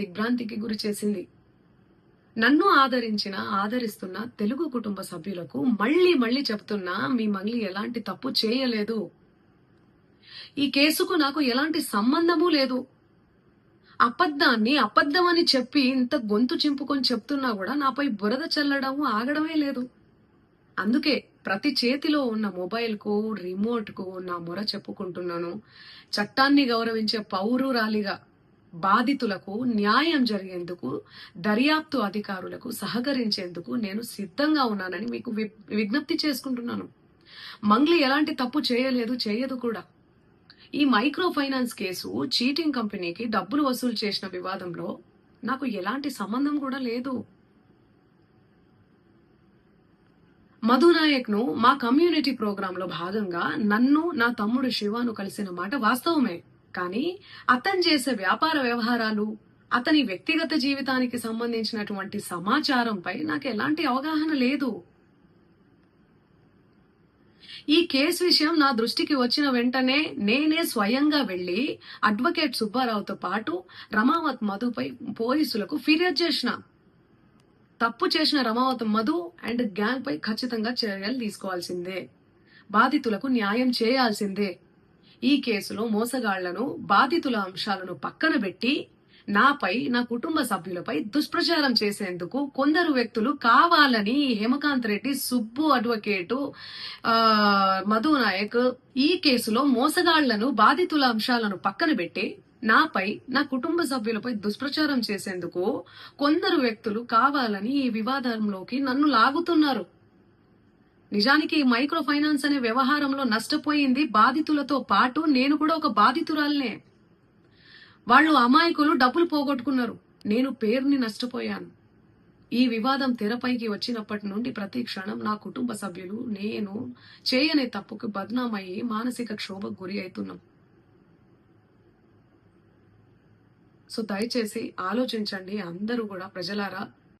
దిగ్భ్రాంతికి గురి చేసింది. నన్ను ఆదరిస్తున్న తెలుగు కుటుంబ సభ్యులకు మళ్ళీ మళ్ళీ చెప్తున్నా, మీ మంగ్లీ ఎలాంటి తప్పు చేయలేదు. ఈ కేసుకు నాకు ఎలాంటి సంబంధము లేదు. అబద్ధాన్ని అబద్ధమని చెప్పి ఇంత గొంతు చింపుకొని చెప్తున్నా కూడా నాపై బురద చల్లడం ఆగడమే లేదు. అందుకే ప్రతి చేతిలో ఉన్న మొబైల్ కు రిమోట్ కు నా మొర చెప్పుకుంటున్నాను. చట్టాన్ని గౌరవించే పౌరురాలిగా బాధితులకు న్యాయం జరిగేందుకు దర్యాప్తు అధికారులకు సహకరించేందుకు నేను సిద్ధంగా ఉన్నానని మీకు విజ్ఞప్తి చేసుకుంటున్నాను. మంగ్లీ ఎలాంటి తప్పు చేయలేదు, చేయదు కూడా. ఈ మైక్రో ఫైనాన్స్ కేసు చీటింగ్ కంపెనీకి డబ్బులు వసూలు చేసిన వివాదంలో నాకు ఎలాంటి సంబంధం కూడా లేదు. మధునాయక్ ను మా కమ్యూనిటీ ప్రోగ్రామ్ లో భాగంగా నన్ను నా తమ్ముడు శివాను కలిసిన మాట వాస్తవమే. కానీ అతను చేసే వ్యాపార వ్యవహారాలు, అతని వ్యక్తిగత జీవితానికి సంబంధించినటువంటి సమాచారంపై నాకు ఎలాంటి అవగాహన లేదు. ఈ కేసు విషయం నా దృష్టికి వచ్చిన వెంటనే నేనే స్వయంగా వెళ్లి అడ్వకేట్ సుబ్బారావుతో పాటు రమావత్ మధుపై పోలీసులకు ఫిర్యాదు చేసిన. తప్పు చేసిన రమావత్ మధు అండ్ గ్యాంగ్ పై ఖచ్చితంగా చర్యలు తీసుకోవాల్సిందే. బాధితులకు న్యాయం చేయాల్సిందే. ఈ కేసులో మోసగాళ్లను, బాధితుల అంశాలను పక్కన పెట్టి నాపై, నా కుటుంబ సభ్యులపై దుష్ప్రచారం చేసేందుకు కొందరు వ్యక్తులు కావాలని హేమకాంత్ రెడ్డి, సుబ్బు అడ్వకేటు, మధు నాయక్ ఈ కేసులో మోసగాళ్లను, బాధితుల అంశాలను పక్కన పెట్టి నాపై, నా కుటుంబ సభ్యులపై దుష్ప్రచారం చేసేందుకు కొందరు వ్యక్తులు కావాలని ఈ వివాదంలోకి నన్ను లాగుతున్నారు. నిజానికి ఈ మైక్రో ఫైనాన్స్ అనే వ్యవహారంలో నష్టపోయింది బాధితులతో పాటు నేను కూడా ఒక బాధితురాలనే. వాళ్ళు అమాయకులు డబ్బులు పోగొట్టుకున్నారు. నేను పేరుని నష్టపోయాను. ఈ వివాదం తెరపైకి వచ్చినప్పటి నుండి ప్రతి క్షణం నా కుటుంబ సభ్యులు, నేను చేయని తప్పుకు బద్నామయ్యి మానసిక క్షోభకు గురి అవుతున్నాం. సో దయచేసి ఆలోచించండి అందరూ కూడా, ప్రజలారా.